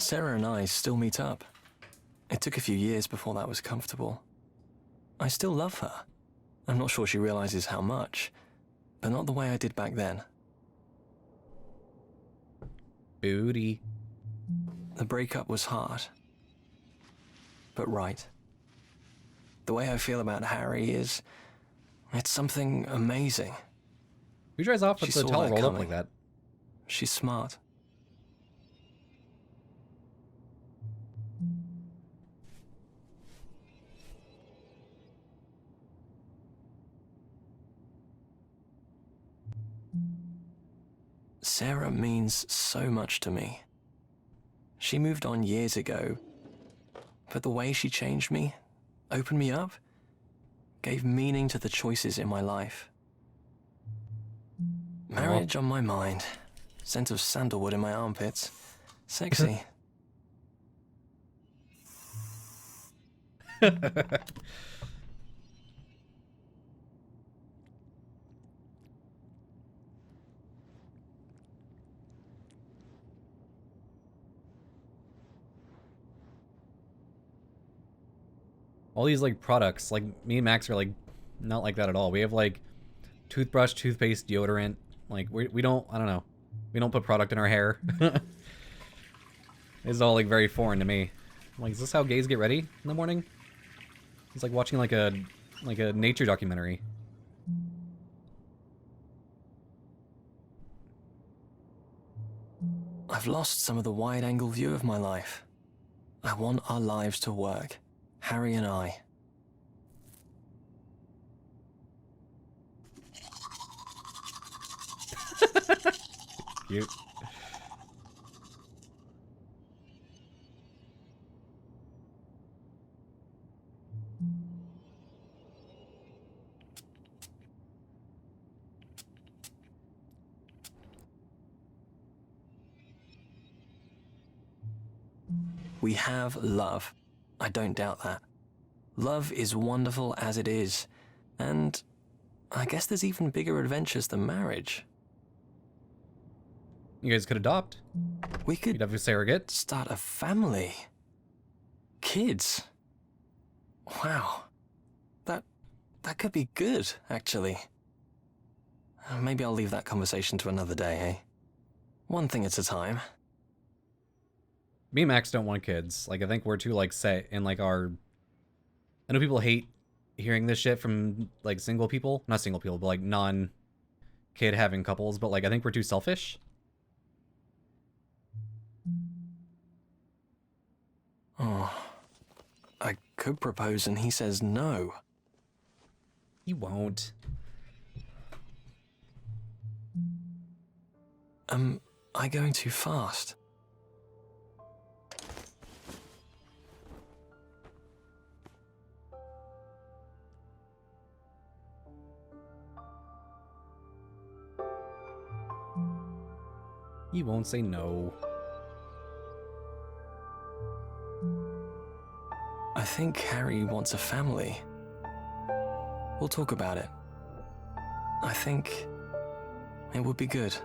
Sarah and I still meet up. It took a few years before that was comfortable. I still love her. I'm not sure she realizes how much, but not the way I did back then. Booty. The breakup was hard, but right. The way I feel about Harry is... it's something amazing. Who drives off with She the saw towel that rolled up coming. like that? She's smart. Sarah means so much to me. She moved on years ago, but the way she changed me, opened me up, gave meaning to the choices in my life. Marriage on my mind, scent of sandalwood in my armpits. Sexy. All these like products, like me and Max are like not like that at all. We have like toothbrush, toothpaste, deodorant. Like we don't, I don't know. We don't put product in our hair. It's all like very foreign to me. I'm like, is this how gays get ready in the morning? It's like watching like a nature documentary. I've lost some of the wide-angle view of my life. I want our lives to work, Harry and I. Cute. We have love. I don't doubt that. Love is wonderful as it is, and I guess there's even bigger adventures than marriage. You guys could adopt. We You'd could have a surrogate. start a family. Kids. Wow. That could be good, actually. Maybe I'll leave that conversation to another day, eh? One thing at a time. Me and Max don't want kids. Like, I think we're too, like, set in, like, our... I know people hate hearing this shit from, like, single people. Not single people, but, like, non-kid having couples. But, like, I think we're too selfish. Oh. I could propose and he says no. He won't. Am I going too fast? He won't say no. I think Harry wants a family. We'll talk about it. I think it would be good.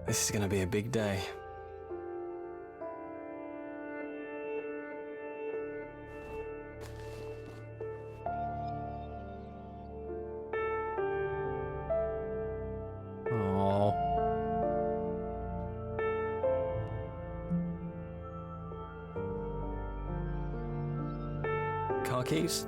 This is gonna be a big day. Aww. Car keys?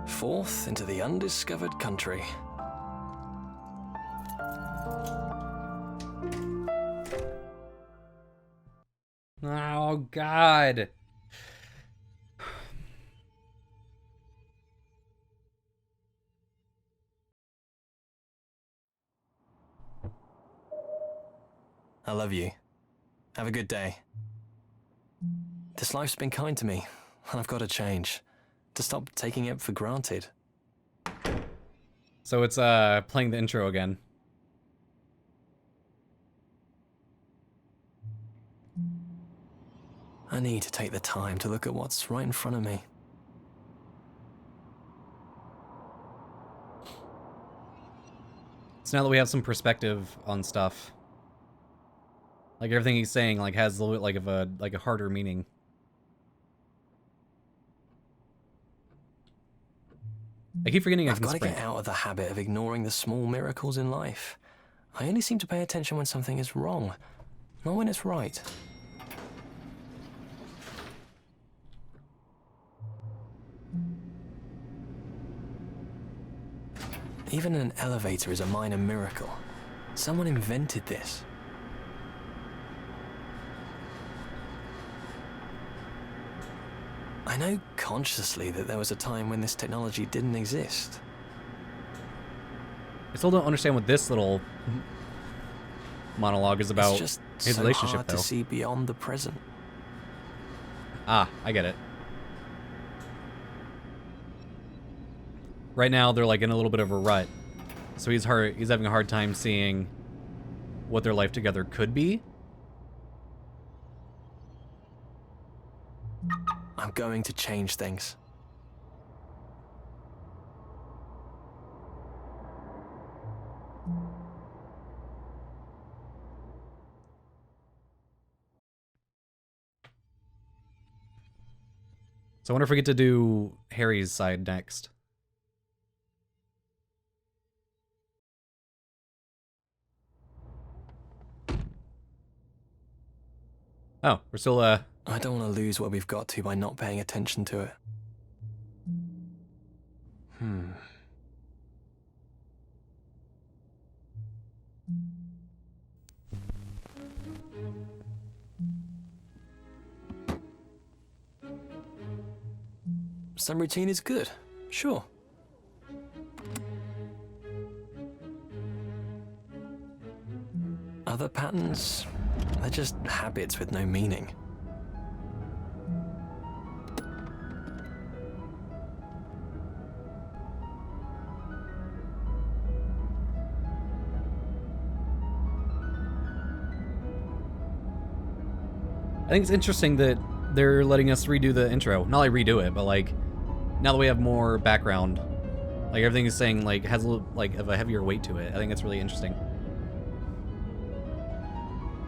Forth into the undiscovered country. Oh, God. I love you. Have a good day. This life's been kind to me, and I've got to change. To stop taking it for granted. So it's playing the intro again. I need to take the time to look at what's right in front of me. So now that we have some perspective on stuff, like everything he's saying, like has a little bit like a harder meaning. I keep forgetting I I've can got to sprint. get out of the habit of ignoring the small miracles in life. I only seem to pay attention when something is wrong, not when it's right. Even an elevator is a minor miracle. Someone invented this. I know consciously that there was a time when this technology didn't exist. I still don't understand what this little monologue is about. It's just His so relationship, hard though. to see beyond the present. Ah, I get it. Right now, they're like in a little bit of a rut, so he's having a hard time seeing what their life together could be. I'm going to change things. So I wonder if we get to do Harry's side next. Oh, we're still, I don't want to lose what we've got to by not paying attention to it. Some routine is good, sure. Other patterns, they're just habits with no meaning. I think it's interesting that they're letting us redo the intro. Not like redo it, but like now that we have more background, like everything is saying like has a little like of a heavier weight to it. I think it's really interesting.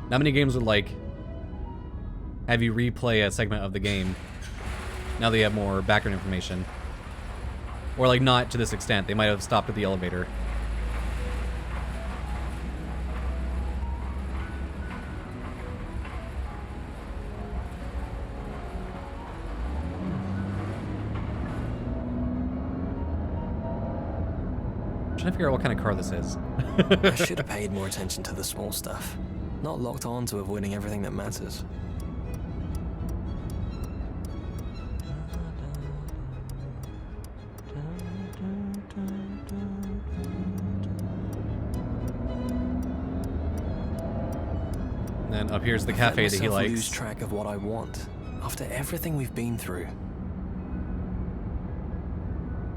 Not many games would like have you replay a segment of the game now that you have more background information. Or like not to this extent. They might have stopped at the elevator. I'm trying to figure out what kind of car this is. I should have paid more attention to the small stuff, not locked on to avoiding everything that matters. And then up here's the I've let cafe that he myself likes. lose track of what I want after everything we've been through.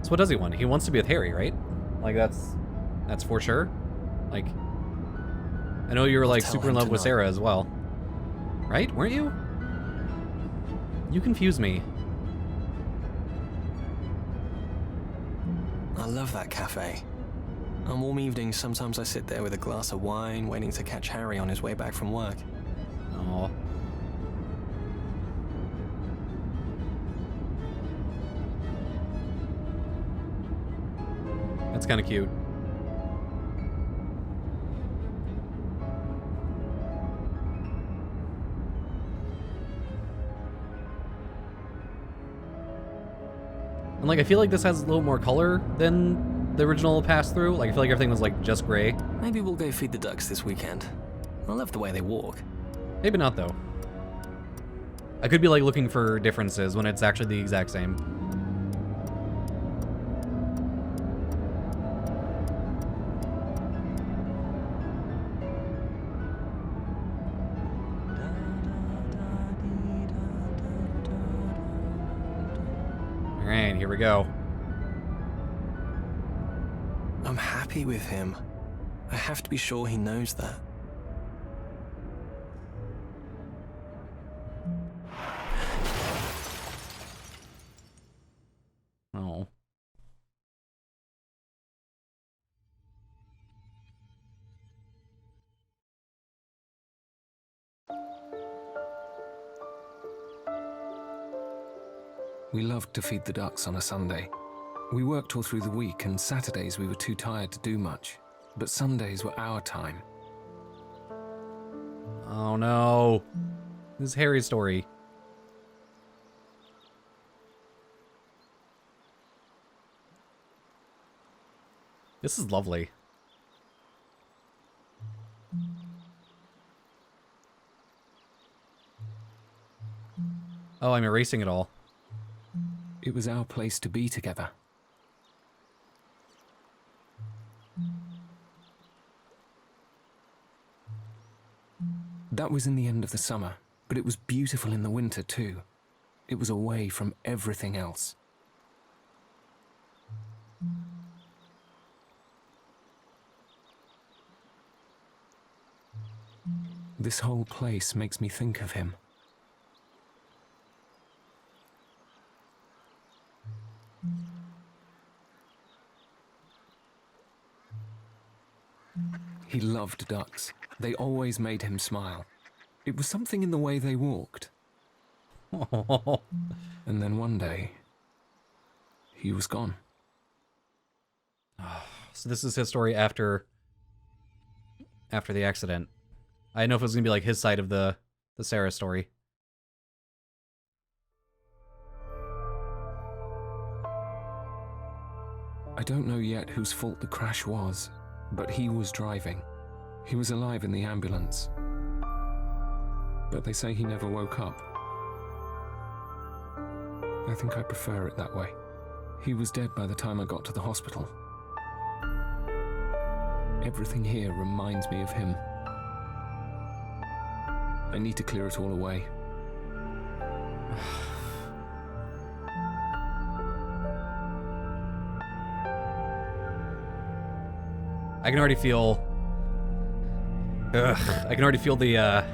So what does he want? He wants to be with Harry, right? Like that's for sure. Like I know you were like Tell super in him love with tonight. Sarah as well. Right? Weren't you? You confuse me. I love that cafe. On warm evenings, sometimes I sit there with a glass of wine, waiting to catch Harry on his way back from work. Oh. That's kind of cute. And like I feel like this has a little more color than the original pass-through. Like I feel like everything was like just gray. Maybe we'll go feed the ducks this weekend. I love the way they walk. Maybe not though. I could be like looking for differences when it's actually the exact same. Alright, here we go. I'm happy with him. I have to be sure he knows that. We loved to feed the ducks on a Sunday. We worked all through the week, and Saturdays we were too tired to do much. But Sundays were our time. Oh no. This is Harry's story. This is lovely. Oh, I'm erasing it all. It was our place to be together. That was in the end of the summer, but it was beautiful in the winter too. It was away from everything else. This whole place makes me think of him. He loved ducks. They always made him smile. It was something in the way they walked. And then one day, he was gone. So this is his story after the accident. I didn't know if it was gonna be like his side of the Sarah story. I don't know yet whose fault the crash was, but he was driving. He was alive in the ambulance. But they say he never woke up. I think I prefer it that way. He was dead by the time I got to the hospital. Everything here reminds me of him. I need to clear it all away. I can already feel... I can already feel the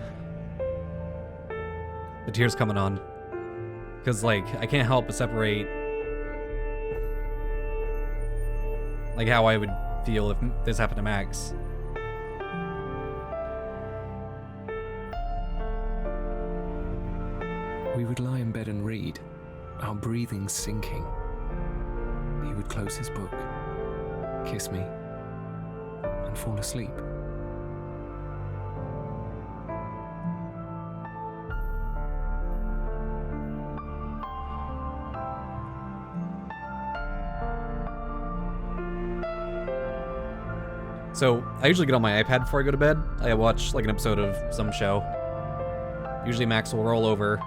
tears coming on. Because, like, I can't help but separate... like, how I would feel if this happened to Max. We would lie in bed and read, our breathing sinking. He would close his book, kiss me, and fall asleep. So, I usually get on my iPad before I go to bed. I watch, like, an episode of some show. Usually Max will roll over,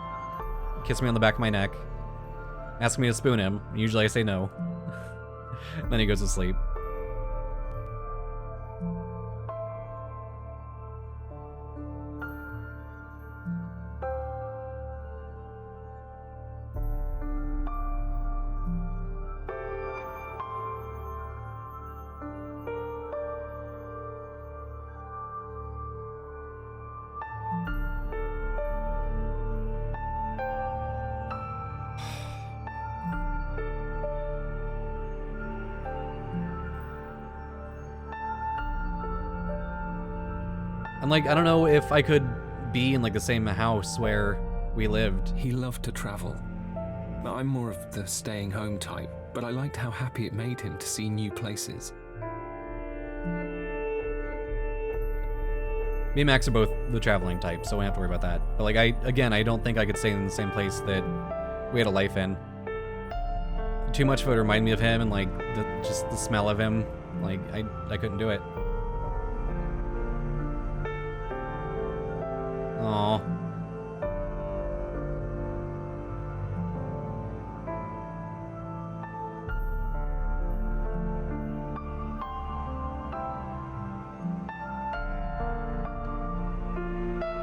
kiss me on the back of my neck, ask me to spoon him. Usually I say no. Then he goes to sleep. And, like, I don't know if I could be in, like, the same house where we lived. He loved to travel. I'm more of the staying home type, but I liked how happy it made him to see new places. Me and Max are both the traveling type, so we don't have to worry about that. But, like, I don't think I could stay in the same place that we had a life in. Too much of it would remind me of him, and, like, just the smell of him. Like, I couldn't do it. Aww.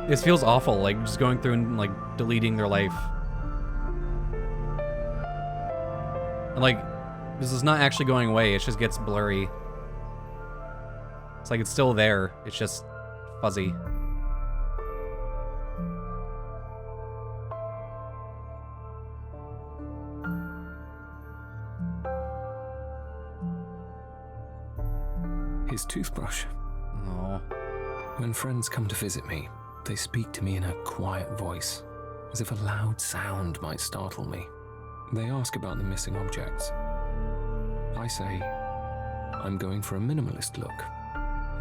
This feels awful, like, just going through and, like, deleting their life. And, like, this is not actually going away, it just gets blurry. It's like it's still there, it's just fuzzy. His toothbrush. Oh. When friends come to visit me, they speak to me in a quiet voice, as if a loud sound might startle me. They ask about the missing objects. I say, I'm going for a minimalist look.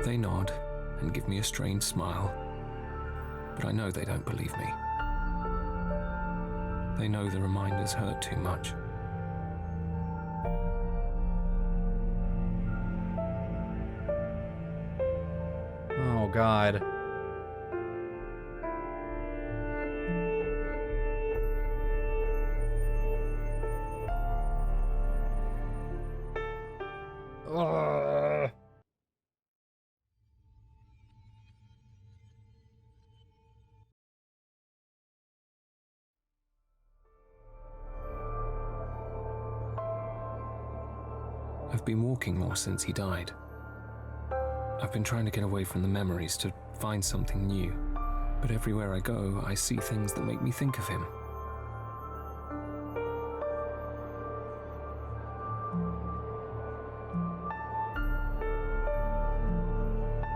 They nod and give me a strange smile, but I know they don't believe me. They know the reminders hurt too much. Oh, God. Ugh. I've been walking more since he died. I've been trying to get away from the memories to find something new, but everywhere I go, I see things that make me think of him.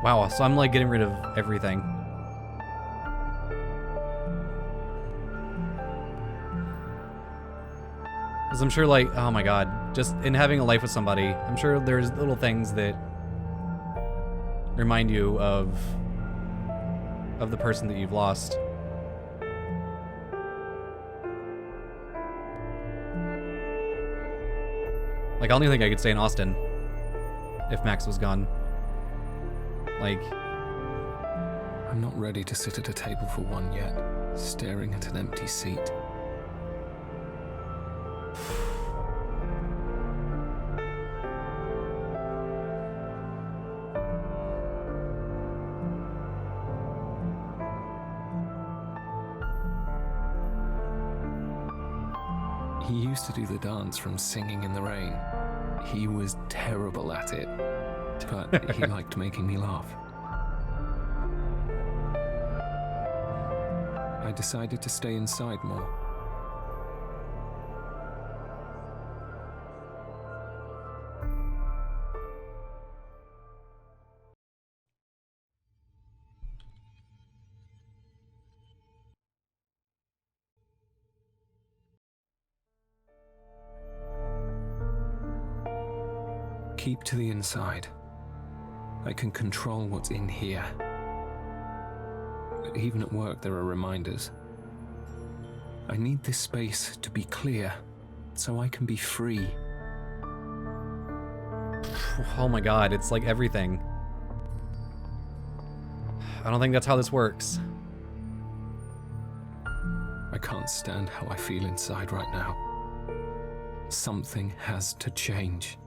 Wow, so I'm like getting rid of everything. Because I'm sure, like, oh my God, just in having a life with somebody, I'm sure there's little things that remind you of the person that you've lost. Like, I don't even think I could stay in Austin if Max was gone. Like, I'm not ready to sit at a table for one yet, staring at an empty seat. He used to do the dance from Singing in the Rain. He was terrible at it, but he liked making me laugh. I decided to stay inside more. Keep to the inside. I can control what's in here. But even at work, there are reminders. I need this space to be clear, so I can be free. oh my God, it's like everything. I don't think that's how this works. I can't stand how I feel inside right now. Something has to change.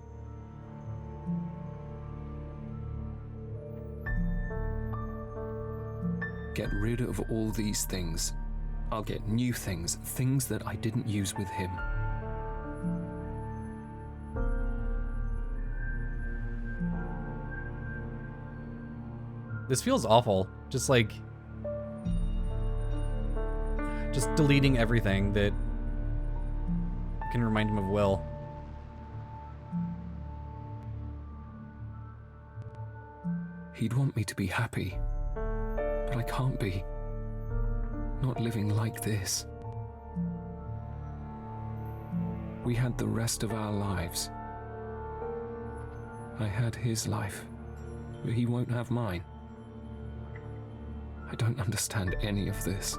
Get rid of all these things. I'll get new things, things that I didn't use with him. This feels awful. Just like... just deleting everything that can remind him of Will. He'd want me to be happy, but I can't be. Not living like this. We had the rest of our lives. I had his life, but he won't have mine. I don't understand any of this.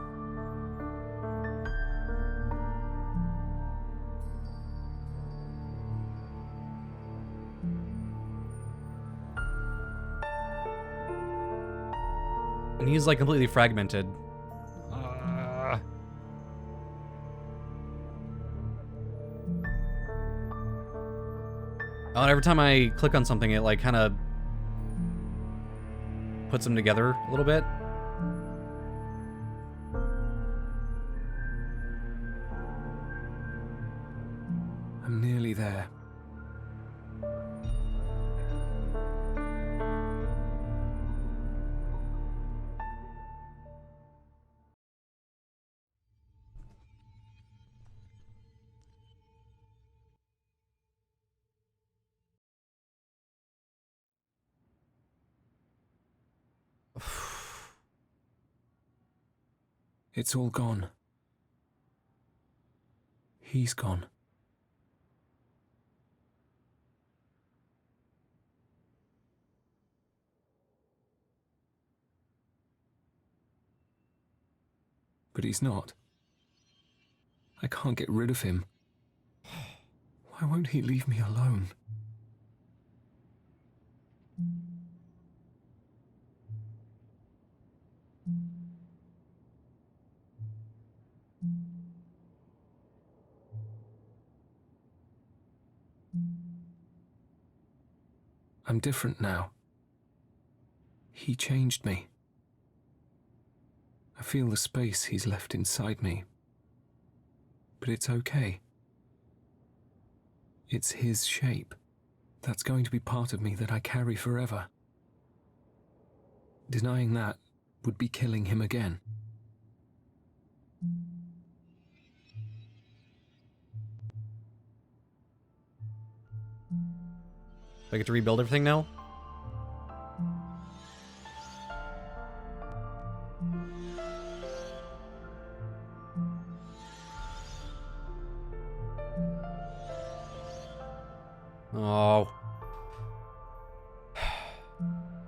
And he's like completely fragmented. Oh, and every time I click on something, it like kind of puts them together a little bit. I'm nearly there. It's all gone. He's gone. But he's not. I can't get rid of him. Why won't he leave me alone? I'm different now. He changed me. I feel the space he's left inside me. But it's okay. It's his shape. That's going to be part of me that I carry forever. Denying that would be killing him again. Do I get to rebuild everything now? Oh.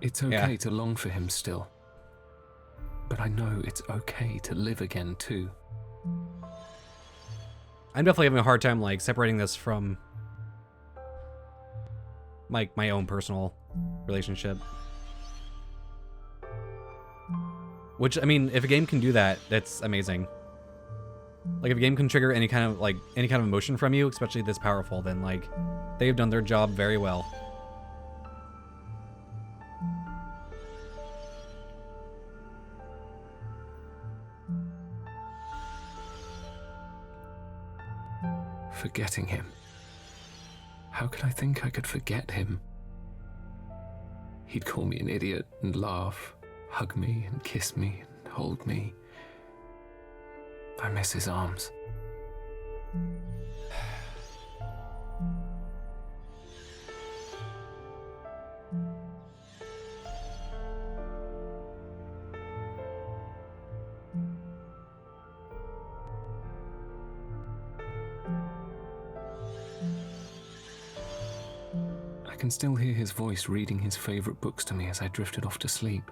It's okay to long for him still. But I know it's okay to live again too. I'm definitely having a hard time, like, separating this from my own personal relationship. Which, I mean, if a game can do that, that's amazing. Like, if a game can trigger any kind of emotion from you, especially this powerful, then, like, they've done their job very well. Forgetting him. How could I think I could forget him? He'd call me an idiot and laugh, hug me and kiss me and hold me. I miss his arms. I can still hear his voice reading his favorite books to me as I drifted off to sleep.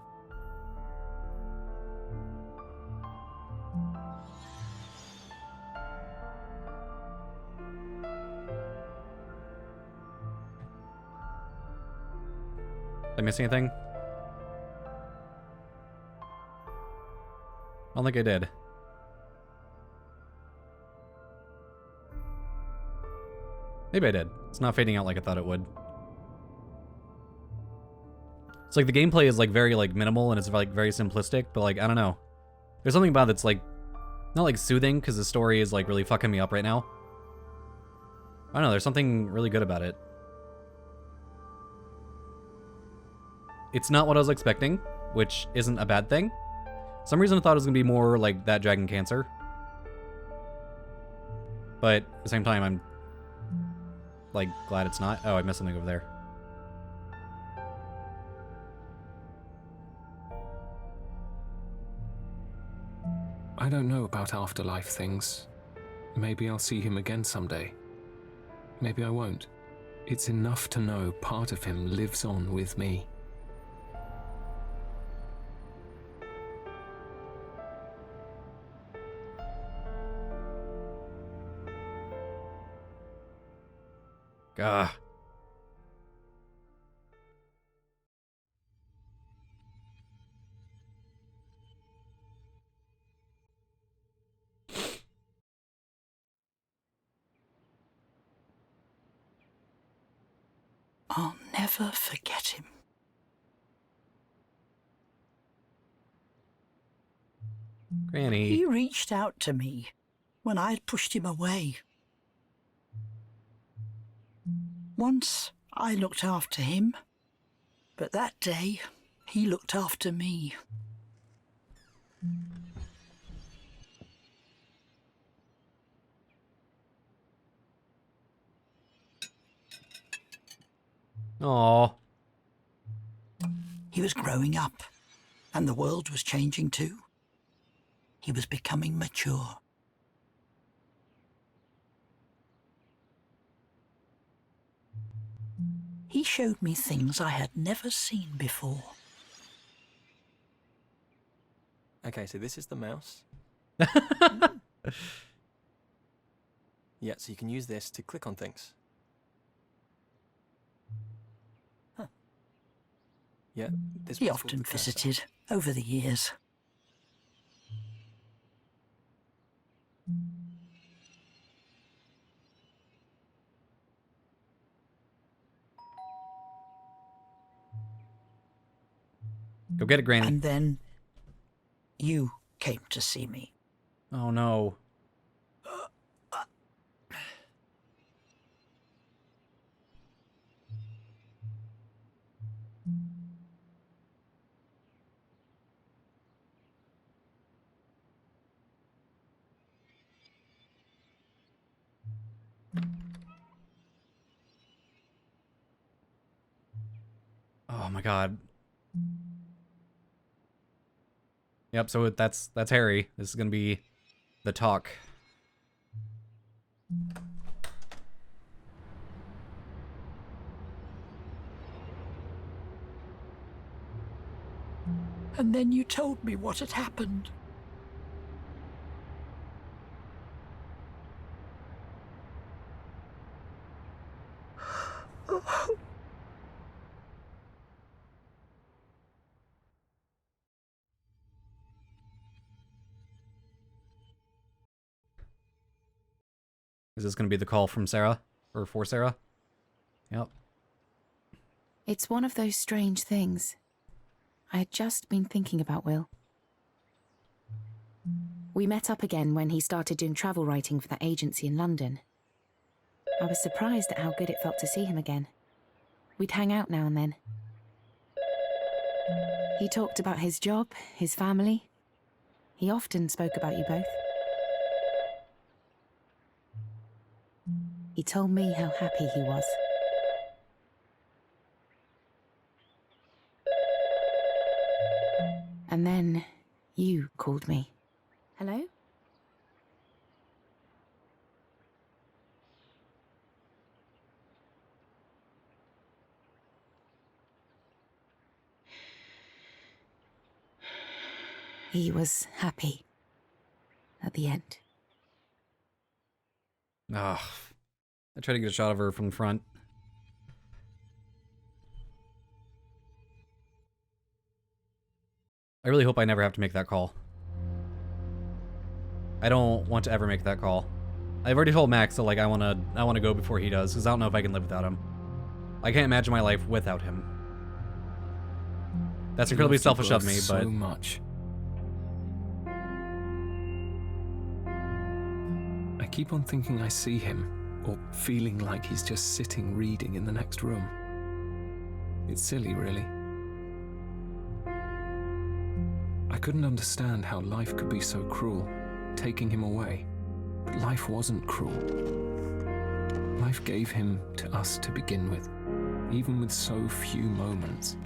Did I miss anything? I don't think I did. Maybe I did. It's not fading out like I thought it would. It's like the gameplay is like very like minimal and it's like very simplistic, but like I don't know. There's something about it that's like not like soothing because the story is like really fucking me up right now. I don't know, there's something really good about it. It's not what I was expecting, which isn't a bad thing. For some reason I thought it was gonna be more like That Dragon Cancer. But at the same time I'm like glad it's not. Oh, I missed something over there. I don't know about afterlife things. Maybe I'll see him again someday. Maybe I won't. It's enough to know part of him lives on with me. Gah. I'll never forget him. Granny. He reached out to me when I had pushed him away. Once I looked after him, but that day he looked after me. Aww. He was growing up, and the world was changing too. He was becoming mature. He showed me things I had never seen before. Okay, so this is the mouse. Yeah, so you can use this to click on things. Huh. Yeah, this He one's called often the cursor. visited over the years. Go get it, Granny. And then you came to see me. Oh no. Oh my god. Yep, so that's Harry. This is gonna be the talk. And then you told me what had happened. Is this gonna be the call from Sarah? Or for Sarah? Yep. It's one of those strange things. I had just been thinking about Will. We met up again when he started doing travel writing for that agency in London. I was surprised at how good it felt to see him again. We'd hang out now and then. He talked about his job, his family. He often spoke about you both. He told me how happy he was. And then you called me. Hello? He was happy at the end. Ugh. I tried to get a shot of her from the front. I really hope I never have to make that call. I don't want to ever make that call. I've already told Max that like I wanna go before he does, because I don't know if I can live without him. I can't imagine my life without him. That's He incredibly loves you selfish of both me, so but much. I keep on thinking I see him, or feeling like he's just sitting reading in the next room. It's silly, really. I couldn't understand how life could be so cruel, taking him away. But life wasn't cruel. Life gave him to us to begin with, even with so few moments.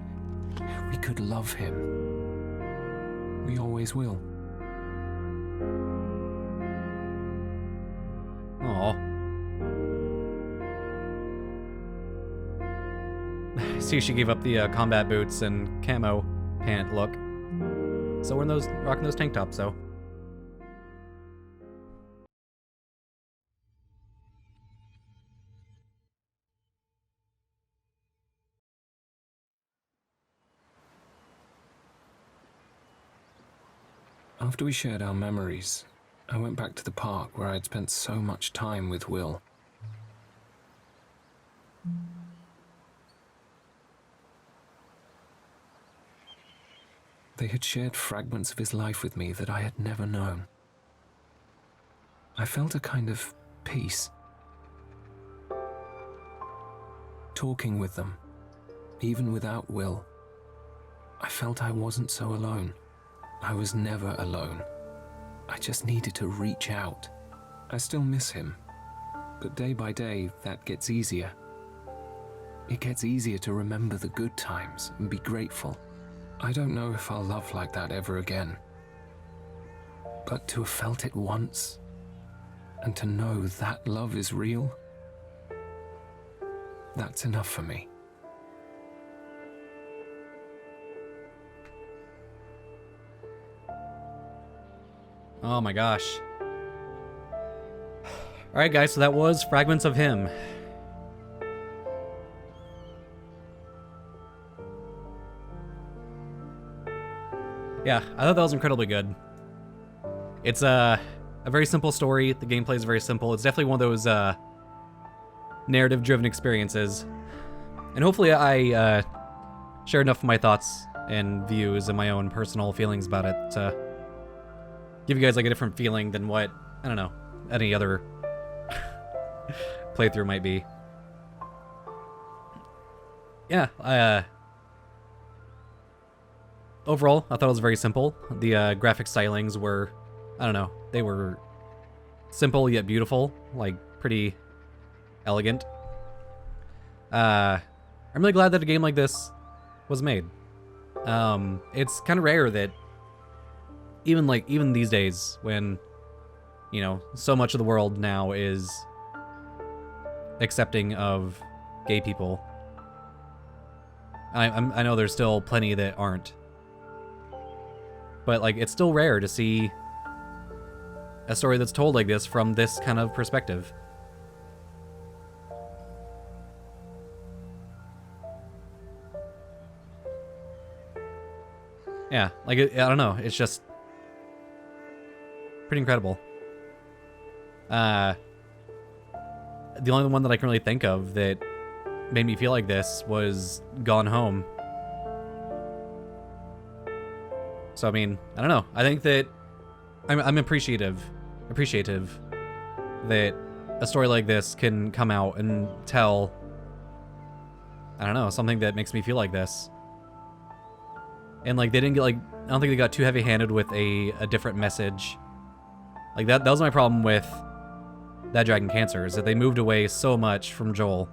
We could love him. We always will. aw. I see she gave up the combat boots and camo pant look. So we're in those rocking those tank tops, though. After we shared our memories, I went back to the park where I had spent so much time with Will. They had shared fragments of his life with me that I had never known. I felt a kind of peace. Talking with them, even without Will, I felt I wasn't so alone. I was never alone. I just needed to reach out. I still miss him, but day by day that gets easier. It gets easier to remember the good times and be grateful. I don't know if I'll love like that ever again. But to have felt it once, and to know that love is real, that's enough for me. Oh my gosh. Alright guys, so that was Fragments of Him. Yeah, I thought that was incredibly good. It's a very simple story. The gameplay is very simple. It's definitely one of those narrative-driven experiences. And hopefully I share enough of my thoughts and views and my own personal feelings about it to give you guys like a different feeling than what, I don't know, any other playthrough might be. Yeah, overall, I thought it was very simple. The graphic stylings were, I don't know, they were simple yet beautiful, like pretty elegant. I'm really glad that a game like this was made. It's kind of rare that even these days when, you know, so much of the world now is accepting of gay people. I know there's still plenty that aren't. But, like, it's still rare to see a story that's told like this from this kind of perspective. Yeah, like, I don't know, it's just pretty incredible. The only one that I can really think of that made me feel like this was Gone Home. So, I mean, I don't know. I think that I'm appreciative that a story like this can come out and tell, I don't know, something that makes me feel like this. And, like, they didn't get, like, I don't think they got too heavy-handed with a different message. Like, that was my problem with That Dragon Cancer, is that they moved away so much from Joel,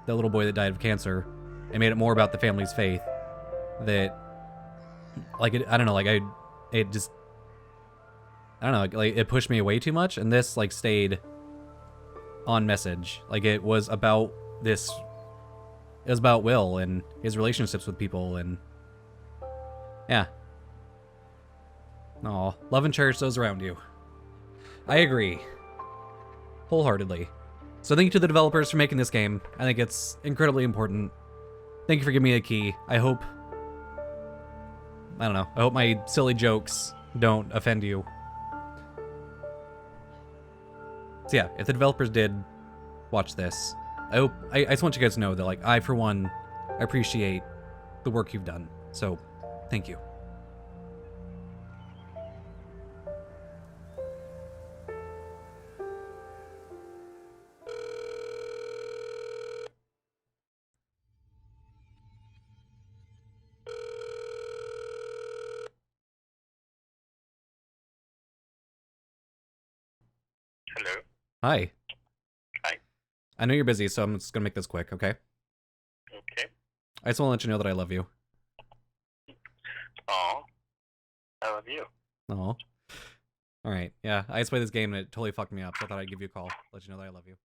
that little boy that died of cancer, and made it more about the family's faith that, like, I don't know, like, it just, I don't know, like, it pushed me away too much, and this, like, stayed on message. Like, it was about this, it was about Will and his relationships with people, and yeah. Aw, love and cherish those around you. I agree. Wholeheartedly. So thank you to the developers for making this game. I think it's incredibly important. Thank you for giving me a key. I hope, I don't know, I hope my silly jokes don't offend you. So yeah, if the developers did watch this, I just want you guys to know that, like, I, for one, appreciate the work you've done. So, thank you. Hello. Hi. Hi. I know you're busy, so I'm just gonna make this quick, okay? Okay. I just want to let you know that I love you. Aw. I love you. Aw. Alright, yeah, I just played this game and it totally fucked me up, so I thought I'd give you a call, let you know that I love you.